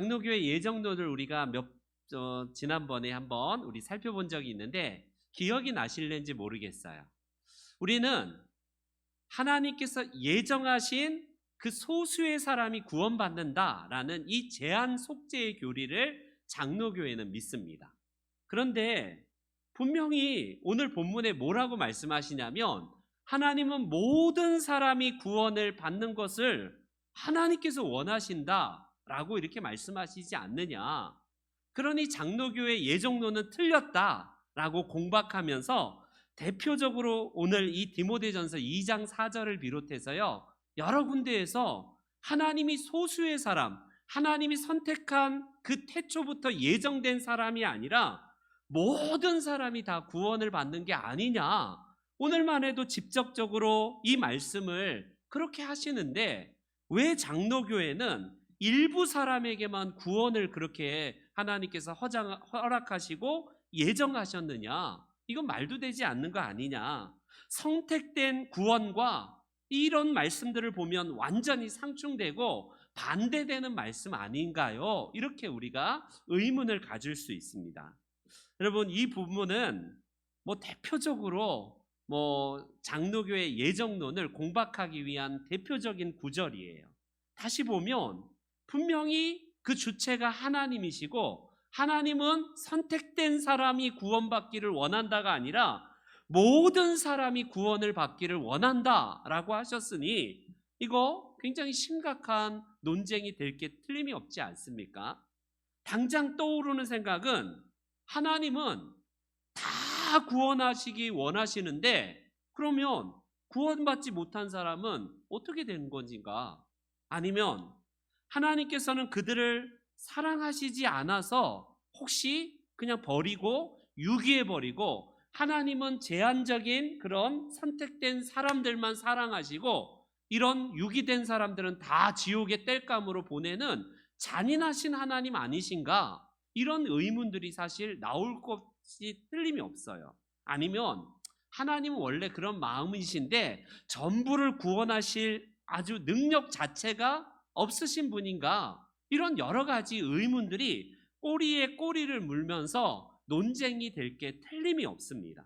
장로교의 예정론을 우리가 지난번에 한번 우리 살펴본 적이 있는데 기억이 나실는지 모르겠어요. 우리는 하나님께서 예정하신 그 소수의 사람이 구원받는다라는 이 제한 속죄의 교리를 장로교회는 믿습니다. 그런데 분명히 오늘 본문에 뭐라고 말씀하시냐면 하나님은 모든 사람이 구원을 받는 것을 하나님께서 원하신다라고 이렇게 말씀하시지 않느냐. 그러니 장로교회 예정론은 틀렸다라고 공박하면서 대표적으로 오늘 이 디모데전서 2장 4절을 비롯해서요, 여러 군데에서 하나님이 소수의 사람, 하나님이 선택한 그 태초부터 예정된 사람이 아니라 모든 사람이 다 구원을 받는 게 아니냐, 오늘만 해도 직접적으로 이 말씀을 그렇게 하시는데 왜 장로교회는 일부 사람에게만 구원을 그렇게 하나님께서 허락하시고 예정하셨느냐, 이건 말도 되지 않는 거 아니냐. 선택된 구원과 이런 말씀들을 보면 완전히 상충되고 반대되는 말씀 아닌가요? 이렇게 우리가 의문을 가질 수 있습니다. 여러분, 이 부분은 대표적으로 장로교의 예정론을 공박하기 위한 대표적인 구절이에요. 다시 보면 분명히 그 주체가 하나님이시고 하나님은 선택된 사람이 구원받기를 원한다가 아니라 모든 사람이 구원을 받기를 원한다라고 하셨으니 이거 굉장히 심각한 논쟁이 될 게 틀림이 없지 않습니까? 당장 떠오르는 생각은 하나님은 다 구원하시기 원하시는데 그러면 구원받지 못한 사람은 어떻게 되는 건가? 아니면 하나님께서는 그들을 사랑하시지 않아서 혹시 그냥 버리고 유기해버리고 하나님은 제한적인 그런 선택된 사람들만 사랑하시고 이런 유기된 사람들은 다 지옥의 땔감으로 보내는 잔인하신 하나님 아니신가? 이런 의문들이 사실 나올 것이 틀림이 없어요. 아니면 하나님은 원래 그런 마음이신데 전부를 구원하실 아주 능력 자체가 없으신 분인가? 이런 여러 가지 의문들이 꼬리에 꼬리를 물면서 논쟁이 될 게 틀림이 없습니다.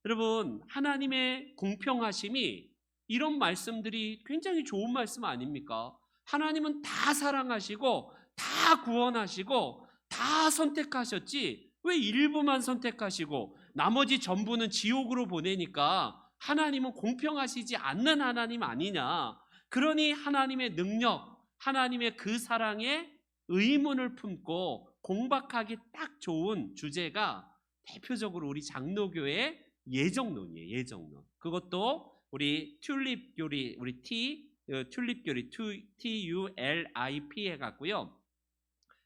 여러분, 하나님의 공평하심이 이런 말씀들이 굉장히 좋은 말씀 아닙니까? 하나님은 다 사랑하시고 다 구원하시고 다 선택하셨지 왜 일부만 선택하시고 나머지 전부는 지옥으로 보내니까 하나님은 공평하시지 않는 하나님 아니냐. 그러니 하나님의 능력, 하나님의 그 사랑에 의문을 품고 공박하기 딱 좋은 주제가 대표적으로 우리 장로교의 예정론이에요. 예정론. 그것도 우리 튤립 교리, 우리 튤립 교리 TULIP 해갖고요.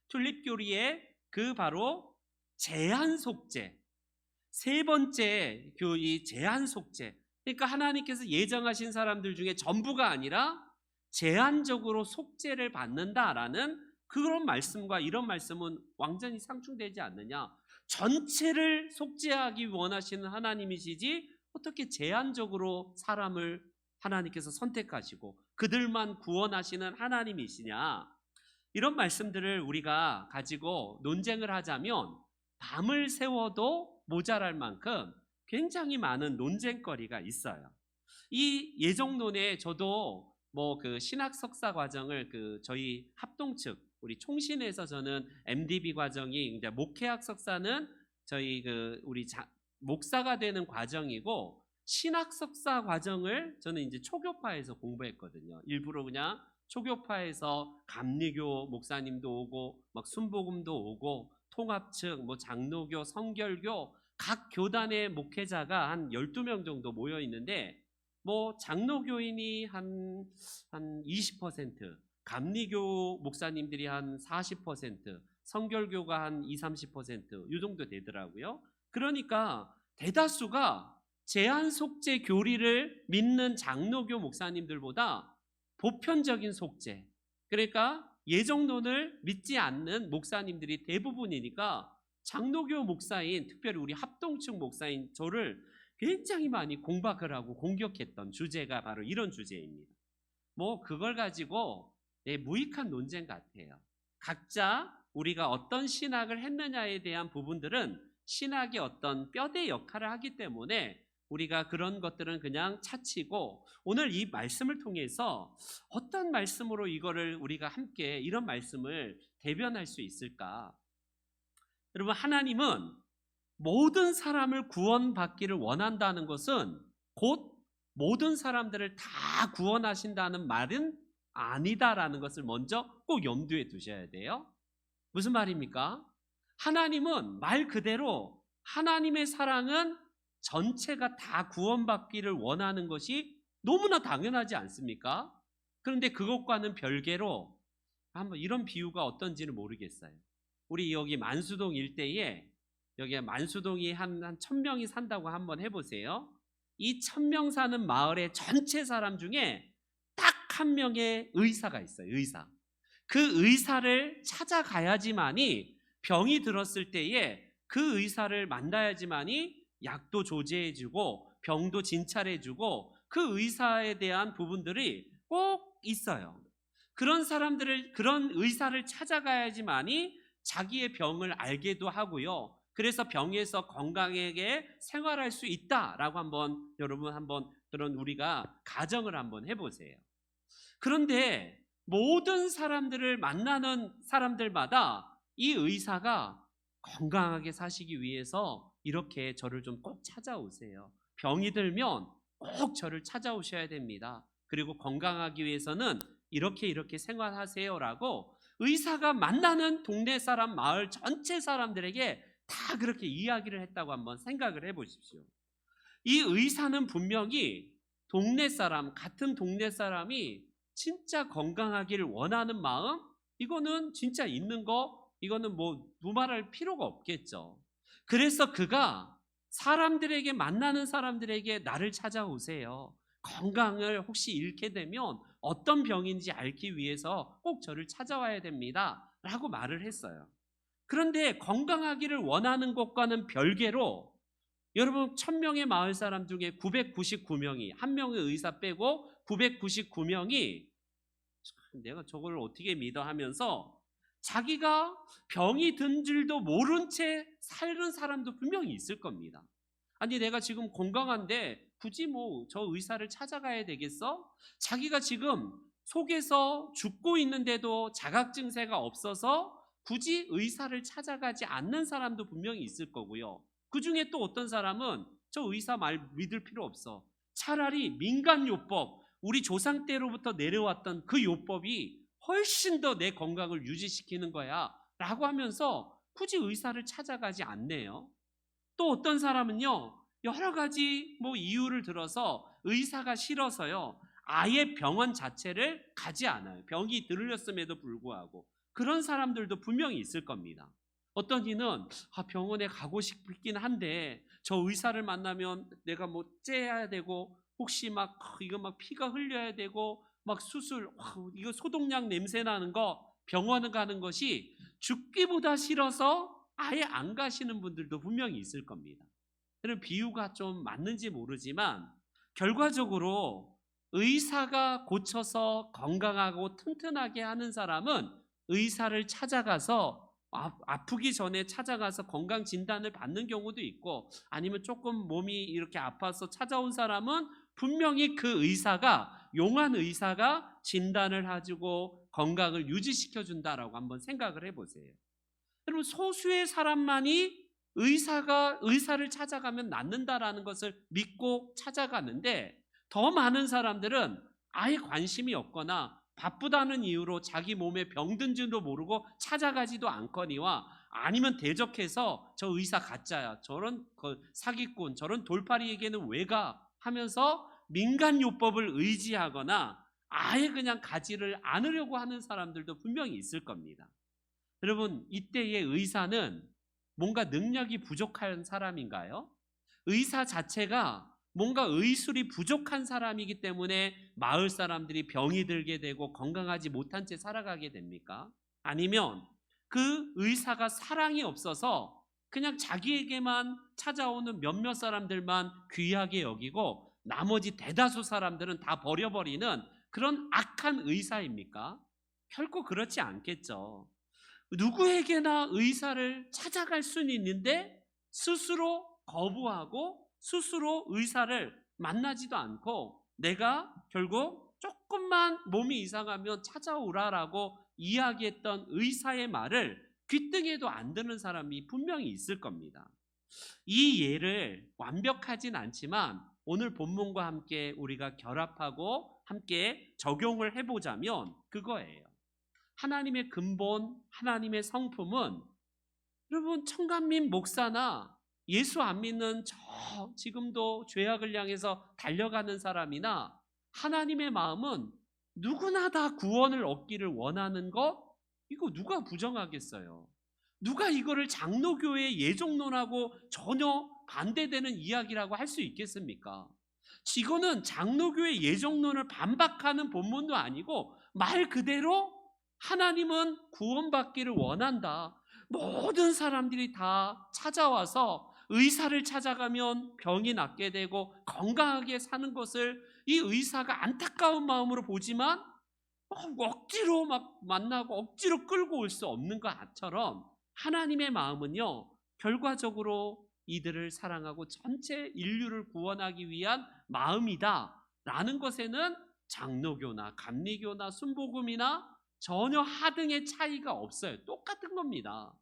튤립 교리의 그 바로 제한 속죄, 세 번째 교리 제한 속죄. 그러니까 하나님께서 예정하신 사람들 중에 전부가 아니라 제한적으로 속죄를 받는다라는 그런 말씀과 이런 말씀은 완전히 상충되지 않느냐. 전체를 속죄하기 원하시는 하나님이시지 어떻게 제한적으로 사람을 하나님께서 선택하시고 그들만 구원하시는 하나님이시냐. 이런 말씀들을 우리가 가지고 논쟁을 하자면 밤을 새워도 모자랄 만큼 굉장히 많은 논쟁거리가 있어요. 이 예정론에 저도 그 신학 석사 과정을 저희 합동 측 우리 총신에서 저는 MDB 과정이 이제 목회학 석사는 저희 우리 목사가 되는 과정이고 신학 석사 과정을 저는 이제 초교파에서 공부했거든요. 일부러 그냥 초교파에서 감리교 목사님도 오고 막 순복음도 오고 통합측 장로교 성결교 각 교단의 목회자가 한 12명 정도 모여 있는데 장로교인이 한 20%, 감리교 목사님들이 한 40%, 성결교가 한 20-30% 이 정도 되더라고요. 그러니까 대다수가 제한 속죄 교리를 믿는 장로교 목사님들보다 보편적인 속죄, 그러니까 예정론을 믿지 않는 목사님들이 대부분이니까 장로교 목사인, 특별히 우리 합동측 목사인 저를 굉장히 많이 공박을 하고 공격했던 주제가 바로 이런 주제입니다. 그걸 가지고 무익한 논쟁 같아요. 각자 우리가 어떤 신학을 했느냐에 대한 부분들은 신학의 어떤 뼈대 역할을 하기 때문에 우리가 그런 것들은 그냥 차치고, 오늘 이 말씀을 통해서 어떤 말씀으로 이거를 우리가 함께 이런 말씀을 대변할 수 있을까? 여러분, 하나님은 모든 사람을 구원받기를 원한다는 것은 곧 모든 사람들을 다 구원하신다는 말은 아니다라는 것을 먼저 꼭 염두에 두셔야 돼요. 무슨 말입니까? 하나님은 말 그대로 하나님의 사랑은 전체가 다 구원받기를 원하는 것이 너무나 당연하지 않습니까? 그런데 그것과는 별개로 한번 이런 비유가 어떤지는 모르겠어요. 우리 여기 만수동 일대에, 여기 만수동이 한 1000명이 산다고 한번 해보세요. 이 1000명 사는 마을의 전체 사람 중에 딱 한 명의 의사가 있어요. 의사. 그 의사를 찾아가야지만이, 병이 들었을 때에 그 의사를 만나야지만이 약도 조제해주고 병도 진찰해주고 그 의사에 대한 부분들이 꼭 있어요. 그런 사람들을, 그런 의사를 찾아가야지만이 자기의 병을 알게도 하고요. 그래서 병에서 건강하게 생활할 수 있다라고 한번 여러분 한번 그런 우리가 가정을 한번 해보세요. 그런데 모든 사람들을 만나는 사람들마다 이 의사가 건강하게 사시기 위해서 이렇게 저를 좀 꼭 찾아오세요. 병이 들면 꼭 저를 찾아오셔야 됩니다. 그리고 건강하기 위해서는 이렇게 생활하세요라고 의사가 만나는 동네 사람, 마을 전체 사람들에게 다 그렇게 이야기를 했다고 한번 생각을 해보십시오. 이 의사는 분명히 동네 사람, 같은 동네 사람이 진짜 건강하기를 원하는 마음, 이거는 진짜 있는 거, 이거는 뭐 두말할 필요가 없겠죠. 그래서 그가 사람들에게, 만나는 사람들에게 나를 찾아오세요. 건강을 혹시 잃게 되면 어떤 병인지 알기 위해서 꼭 저를 찾아와야 됩니다 라고 말을 했어요. 그런데 건강하기를 원하는 것과는 별개로 여러분, 1000명의 마을 사람 중에 999명이, 한 명의 의사 빼고 999명이 내가 저걸 어떻게 믿어 하면서 자기가 병이 든 줄도 모른 채 사는 사람도 분명히 있을 겁니다. 아니, 내가 지금 건강한데 굳이 뭐 저 의사를 찾아가야 되겠어? 자기가 지금 속에서 죽고 있는데도 자각 증세가 없어서 굳이 의사를 찾아가지 않는 사람도 분명히 있을 거고요. 그 중에 또 어떤 사람은 저 의사 말 믿을 필요 없어, 차라리 민간요법, 우리 조상 때로부터 내려왔던 그 요법이 훨씬 더 내 건강을 유지시키는 거야 라고 하면서 굳이 의사를 찾아가지 않네요. 또 어떤 사람은요, 여러 가지 뭐 이유를 들어서 의사가 싫어서요, 아예 병원 자체를 가지 않아요. 병이 들렸음에도 불구하고. 그런 사람들도 분명히 있을 겁니다. 어떤 이는 병원에 가고 싶긴 한데 저 의사를 만나면 내가 뭐 째야 되고 혹시 막 이거 막 피가 흘려야 되고 막 수술, 이거 소독약 냄새 나는 거, 병원 가는 것이 죽기보다 싫어서 아예 안 가시는 분들도 분명히 있을 겁니다. 그런 비유가 좀 맞는지 모르지만 결과적으로 의사가 고쳐서 건강하고 튼튼하게 하는 사람은 의사를 찾아가서 아프기 전에 찾아가서 건강 진단을 받는 경우도 있고, 아니면 조금 몸이 이렇게 아파서 찾아온 사람은 분명히 그 의사가, 용한 의사가 진단을 해주고 건강을 유지시켜 준다라고 한번 생각을 해보세요. 여러분, 소수의 사람만이 의사를 찾아가면 낫는다라는 것을 믿고 찾아가는데, 더 많은 사람들은 아예 관심이 없거나 바쁘다는 이유로 자기 몸에 병든 줄도 모르고 찾아가지도 않거니와, 아니면 대적해서 저 의사 가짜야, 저런 사기꾼, 저런 돌팔이에게는 왜 가? 하면서 민간요법을 의지하거나 아예 그냥 가지를 않으려고 하는 사람들도 분명히 있을 겁니다. 여러분, 이때의 의사는 뭔가 능력이 부족한 사람인가요? 의사 자체가 뭔가 의술이 부족한 사람이기 때문에 마을 사람들이 병이 들게 되고 건강하지 못한 채 살아가게 됩니까? 아니면 그 의사가 사랑이 없어서 그냥 자기에게만 찾아오는 몇몇 사람들만 귀하게 여기고 나머지 대다수 사람들은 다 버려버리는 그런 악한 의사입니까? 결코 그렇지 않겠죠. 누구에게나 의사를 찾아갈 수는 있는데 스스로 거부하고 스스로 의사를 만나지도 않고 내가 결국 조금만 몸이 이상하면 찾아오라라고 이야기했던 의사의 말을 귀등에도 안 드는 사람이 분명히 있을 겁니다. 이 예를 완벽하진 않지만 오늘 본문과 함께 우리가 결합하고 함께 적용을 해보자면 그거예요. 하나님의 근본, 하나님의 성품은 여러분 청간민 목사나 예수 안 믿는 저 지금도 죄악을 향해서 달려가는 사람이나 하나님의 마음은 누구나 다 구원을 얻기를 원하는 것, 이거 누가 부정하겠어요? 누가 이거를 장로교의 예정론하고 전혀 반대되는 이야기라고 할 수 있겠습니까? 이거는 장로교의 예정론을 반박하는 본문도 아니고 말 그대로 하나님은 구원받기를 원한다. 모든 사람들이 다 찾아와서 의사를 찾아가면 병이 낫게 되고 건강하게 사는 것을 이 의사가 안타까운 마음으로 보지만 억지로 막 만나고 억지로 끌고 올 수 없는 것처럼 하나님의 마음은요, 결과적으로 이들을 사랑하고 전체 인류를 구원하기 위한 마음이다 라는 것에는 장로교나 감리교나 순복음이나 전혀 하등의 차이가 없어요. 똑같은 겁니다.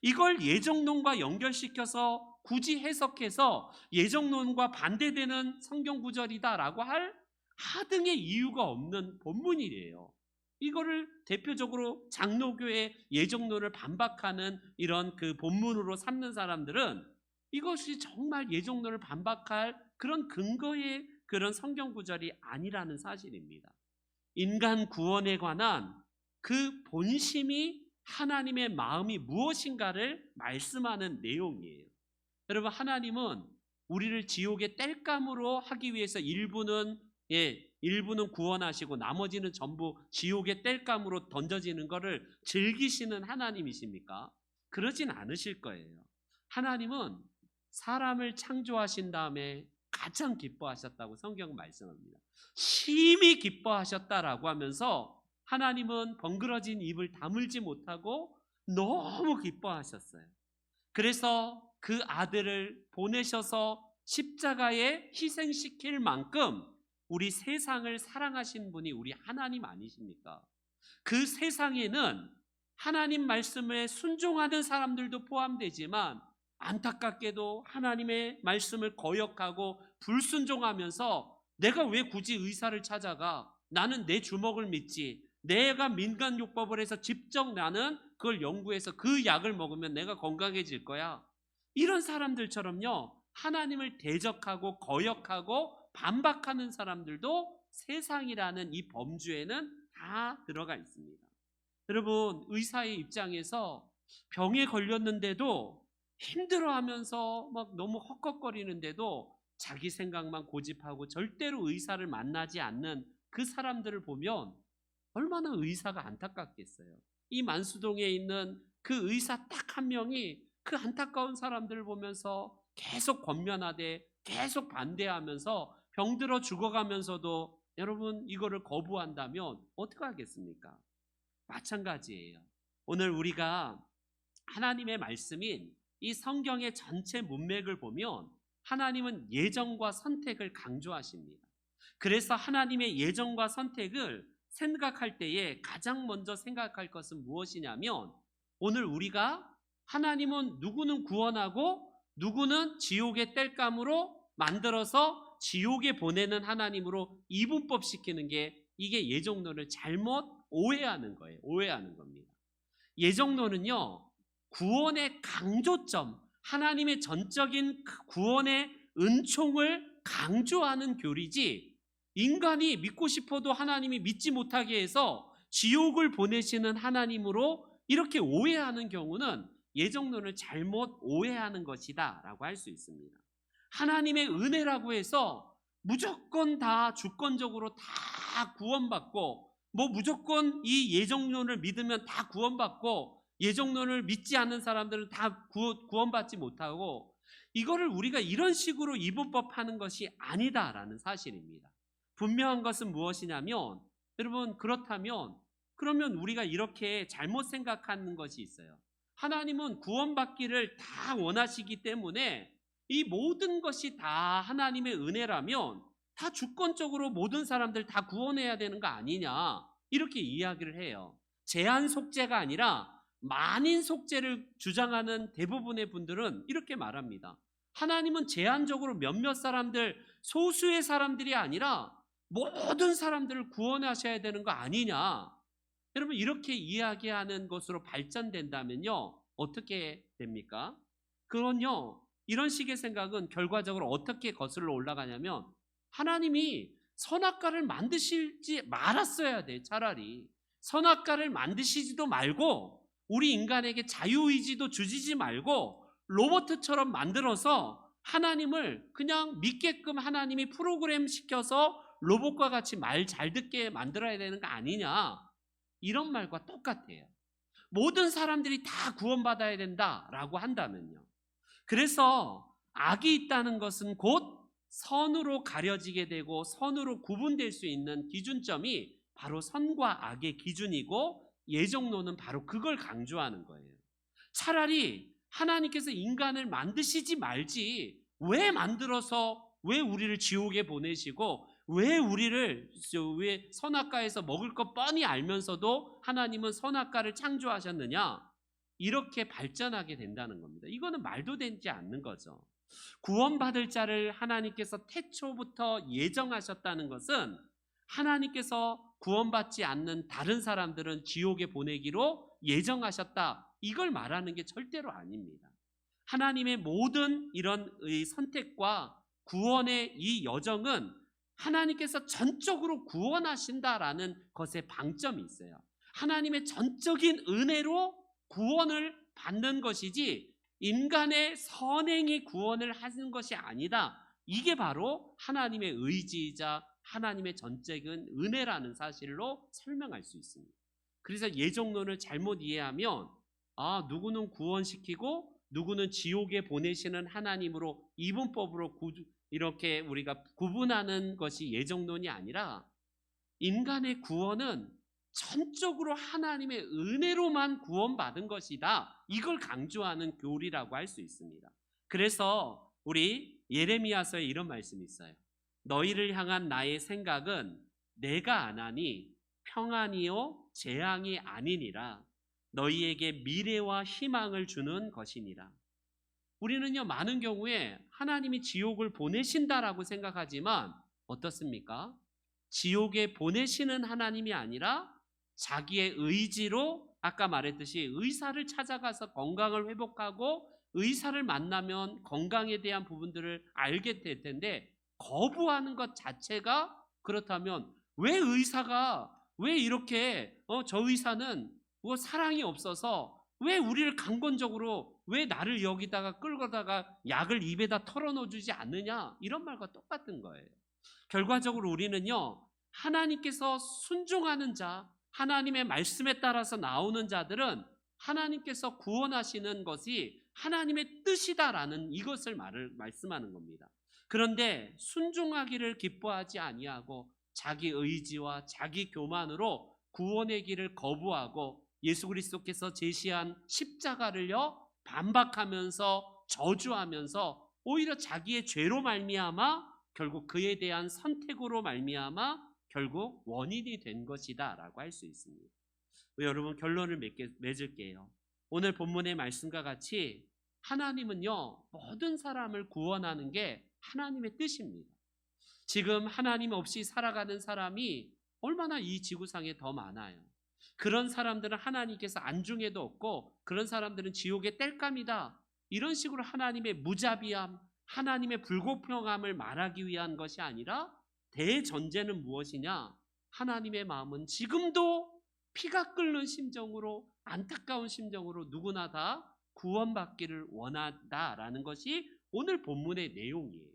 이걸 예정론과 연결시켜서 굳이 해석해서 예정론과 반대되는 성경 구절이다라고 할 하등의 이유가 없는 본문이래요. 이거를 대표적으로 장로교의 예정론을 반박하는 이런 그 본문으로 삼는 사람들은 이것이 정말 예정론을 반박할 그런 근거의 그런 성경 구절이 아니라는 사실입니다. 인간 구원에 관한 그 본심이 하나님의 마음이 무엇인가를 말씀하는 내용이에요. 여러분, 하나님은 우리를 지옥의 땔감으로 하기 위해서 일부는 구원하시고 나머지는 전부 지옥의 땔감으로 던져지는 것을 즐기시는 하나님이십니까? 그러진 않으실 거예요. 하나님은 사람을 창조하신 다음에 가장 기뻐하셨다고 성경 말씀합니다. 심히 기뻐하셨다라고 하면서 하나님은 벙그러진 입을 다물지 못하고 너무 기뻐하셨어요. 그래서 그 아들을 보내셔서 십자가에 희생시킬 만큼 우리 세상을 사랑하신 분이 우리 하나님 아니십니까? 그 세상에는 하나님 말씀에 순종하는 사람들도 포함되지만 안타깝게도 하나님의 말씀을 거역하고 불순종하면서 내가 왜 굳이 의사를 찾아가? 나는 내 주먹을 믿지. 내가 민간요법을 해서 직접 나는 그걸 연구해서 그 약을 먹으면 내가 건강해질 거야. 이런 사람들처럼요, 하나님을 대적하고 거역하고 반박하는 사람들도 세상이라는 이 범주에는 다 들어가 있습니다. 여러분, 의사의 입장에서 병에 걸렸는데도 힘들어하면서 막 너무 헉헉거리는데도 자기 생각만 고집하고 절대로 의사를 만나지 않는 그 사람들을 보면 얼마나 의사가 안타깝겠어요. 이 만수동에 있는 그 의사 딱 한 명이 그 안타까운 사람들을 보면서 계속 권면하되 계속 반대하면서 병들어 죽어가면서도 여러분 이거를 거부한다면 어떻게 하겠습니까? 마찬가지예요. 오늘 우리가 하나님의 말씀인 이 성경의 전체 문맥을 보면 하나님은 예정과 선택을 강조하십니다. 그래서 하나님의 예정과 선택을 생각할 때에 가장 먼저 생각할 것은 무엇이냐면 오늘 우리가 하나님은 누구는 구원하고 누구는 지옥의 땔감으로 만들어서 지옥에 보내는 하나님으로 이분법시키는 게 이게 예정론을 잘못 오해하는 거예요. 오해하는 겁니다. 예정론은요, 구원의 강조점, 하나님의 전적인 구원의 은총을 강조하는 교리지 인간이 믿고 싶어도 하나님이 믿지 못하게 해서 지옥을 보내시는 하나님으로 이렇게 오해하는 경우는 예정론을 잘못 오해하는 것이다 라고 할 수 있습니다. 하나님의 은혜라고 해서 무조건 다 주권적으로 다 구원받고 뭐 무조건 이 예정론을 믿으면 다 구원받고 예정론을 믿지 않는 사람들은 다 구원받지 못하고 이거를 우리가 이런 식으로 이분법하는 것이 아니다라는 사실입니다. 분명한 것은 무엇이냐면 여러분 그렇다면 그러면 우리가 이렇게 잘못 생각하는 것이 있어요. 하나님은 구원받기를 다 원하시기 때문에 이 모든 것이 다 하나님의 은혜라면 다 주권적으로 모든 사람들 다 구원해야 되는 거 아니냐, 이렇게 이야기를 해요. 제한 속죄가 아니라 만인 속죄를 주장하는 대부분의 분들은 이렇게 말합니다. 하나님은 제한적으로 몇몇 사람들, 소수의 사람들이 아니라 모든 사람들을 구원하셔야 되는 거 아니냐. 여러분, 이렇게 이야기하는 것으로 발전된다면요, 어떻게 됩니까? 그건요, 이런 식의 생각은 결과적으로 어떻게 거슬러 올라가냐면 하나님이 선악과를 만드시지 말았어야 돼. 차라리 선악과를 만드시지도 말고 우리 인간에게 자유의지도 주시지 말고 로봇처럼 만들어서 하나님을 그냥 믿게끔 하나님이 프로그램 시켜서 로봇과 같이 말 잘 듣게 만들어야 되는 거 아니냐, 이런 말과 똑같아요. 모든 사람들이 다 구원받아야 된다라고 한다면요, 그래서 악이 있다는 것은 곧 선으로 가려지게 되고 선으로 구분될 수 있는 기준점이 바로 선과 악의 기준이고, 예정론은 바로 그걸 강조하는 거예요. 차라리 하나님께서 인간을 만드시지 말지 왜 만들어서 왜 우리를 지옥에 보내시고 왜 선악과에서 먹을 것 뻔히 알면서도 하나님은 선악과를 창조하셨느냐, 이렇게 발전하게 된다는 겁니다. 이거는 말도 되지 않는 거죠. 구원받을 자를 하나님께서 태초부터 예정하셨다는 것은 하나님께서 구원받지 않는 다른 사람들은 지옥에 보내기로 예정하셨다, 이걸 말하는 게 절대로 아닙니다. 하나님의 모든 이런 선택과 구원의 이 여정은 하나님께서 전적으로 구원하신다라는 것에 방점이 있어요. 하나님의 전적인 은혜로 구원을 받는 것이지 인간의 선행이 구원을 하는 것이 아니다. 이게 바로 하나님의 의지이자 하나님의 전적인 은혜라는 사실로 설명할 수 있습니다. 그래서 예정론을 잘못 이해하면 누구는 구원시키고 누구는 지옥에 보내시는 하나님으로 이분법으로 이렇게 우리가 구분하는 것이 예정론이 아니라 인간의 구원은 전적으로 하나님의 은혜로만 구원받은 것이다, 이걸 강조하는 교리라고 할 수 있습니다. 그래서 우리 예레미야서에 이런 말씀이 있어요. 너희를 향한 나의 생각은 내가 안하니 평안이요 재앙이 아니니라. 너희에게 미래와 희망을 주는 것이니라. 우리는요, 많은 경우에 하나님이 지옥을 보내신다라고 생각하지만 어떻습니까? 지옥에 보내시는 하나님이 아니라 자기의 의지로, 아까 말했듯이 의사를 찾아가서 건강을 회복하고 의사를 만나면 건강에 대한 부분들을 알게 될 텐데 거부하는 것 자체가, 그렇다면 왜 이렇게 저 의사는 뭐 사랑이 없어서 왜 우리를 강권적으로 왜 나를 여기다가 끌고다가 약을 입에다 털어넣어 주지 않느냐, 이런 말과 똑같은 거예요. 결과적으로 우리는요, 하나님께서 순종하는 자, 하나님의 말씀에 따라서 나오는 자들은 하나님께서 구원하시는 것이 하나님의 뜻이다라는 이것을 말씀하는 겁니다. 그런데 순종하기를 기뻐하지 아니하고 자기 의지와 자기 교만으로 구원의 길을 거부하고 예수 그리스도께서 제시한 십자가를요 반박하면서 저주하면서 오히려 자기의 죄로 말미암아 결국 그에 대한 선택으로 말미암아 결국 원인이 된 것이다 라고 할 수 있습니다. 여러분, 결론을 맺을게요. 오늘 본문의 말씀과 같이 하나님은요 모든 사람을 구원하는 게 하나님의 뜻입니다. 지금 하나님 없이 살아가는 사람이 얼마나 이 지구상에 더 많아요. 그런 사람들은 하나님께서 안중에도 없고 그런 사람들은 지옥의 땔감이다, 이런 식으로 하나님의 무자비함, 하나님의 불공평함을 말하기 위한 것이 아니라 대전제는 무엇이냐, 하나님의 마음은 지금도 피가 끓는 심정으로, 안타까운 심정으로 누구나 다 구원받기를 원한다라는 것이 오늘 본문의 내용이에요.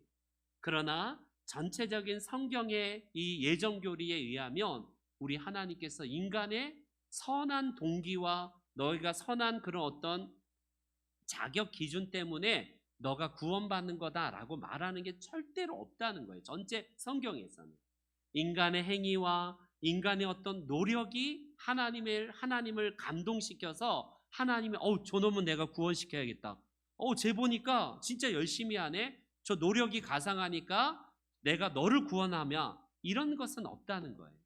그러나 전체적인 성경의 이 예정교리에 의하면 우리 하나님께서 인간의 선한 동기와 너희가 선한 그런 어떤 자격 기준 때문에 너가 구원받는 거다라고 말하는 게 절대로 없다는 거예요. 전체 성경에서는 인간의 행위와 인간의 어떤 노력이 하나님을 감동시켜서 하나님이 저놈은 내가 구원시켜야겠다. 쟤 보니까 진짜 열심히 하네. 저 노력이 가상하니까 내가 너를 구원하며 이런 것은 없다는 거예요.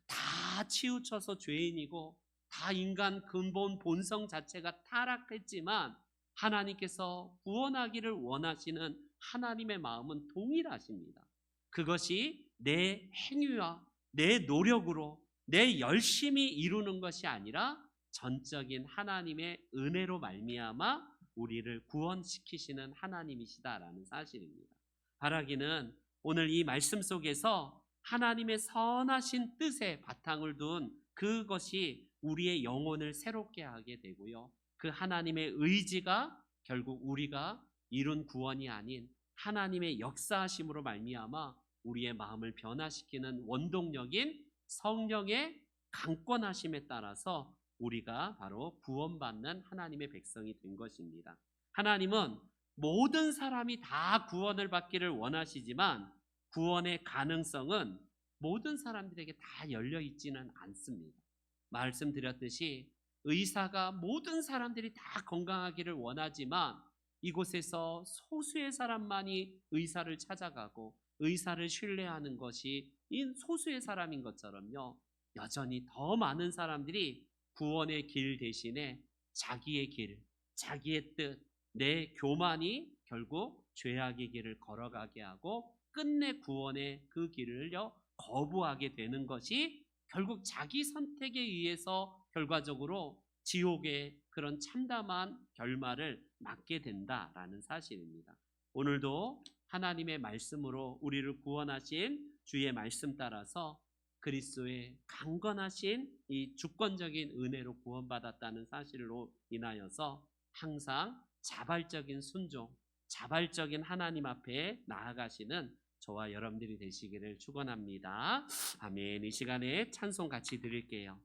다 치우쳐서 죄인이고 다 인간 근본 본성 자체가 타락했지만 하나님께서 구원하기를 원하시는 하나님의 마음은 동일하십니다. 그것이 내 행위와 내 노력으로 내 열심히 이루는 것이 아니라 전적인 하나님의 은혜로 말미암아 우리를 구원시키시는 하나님이시다라는 사실입니다. 바라기는 오늘 이 말씀 속에서 하나님의 선하신 뜻에 바탕을 둔 그것이 우리의 영혼을 새롭게 하게 되고요. 그 하나님의 의지가 결국 우리가 이룬 구원이 아닌 하나님의 역사하심으로 말미암아 우리의 마음을 변화시키는 원동력인 성령의 강권하심에 따라서 우리가 바로 구원받는 하나님의 백성이 된 것입니다. 하나님은 모든 사람이 다 구원을 받기를 원하시지만 구원의 가능성은 모든 사람들에게 다 열려 있지는 않습니다. 말씀드렸듯이 의사가 모든 사람들이 다 건강하기를 원하지만 이곳에서 소수의 사람만이 의사를 찾아가고 의사를 신뢰하는 것이 이 소수의 사람인 것처럼요. 여전히 더 많은 사람들이 구원의 길 대신에 자기의 길, 자기의 뜻, 내 교만이 결국 죄악의 길을 걸어가게 하고 끝내 구원의 그 길을요 거부하게 되는 것이 결국 자기 선택에 의해서 결과적으로 지옥의 그런 참담한 결말을 맞게 된다라는 사실입니다. 오늘도 하나님의 말씀으로 우리를 구원하신 주의 말씀 따라서 그리스도의 강건하신 이 주권적인 은혜로 구원받았다는 사실로 인하여서 항상 자발적인 순종, 자발적인 하나님 앞에 나아가시는 저와 여러분들이 되시기를 축원합니다. 아멘. 이 시간에 찬송 같이 드릴게요.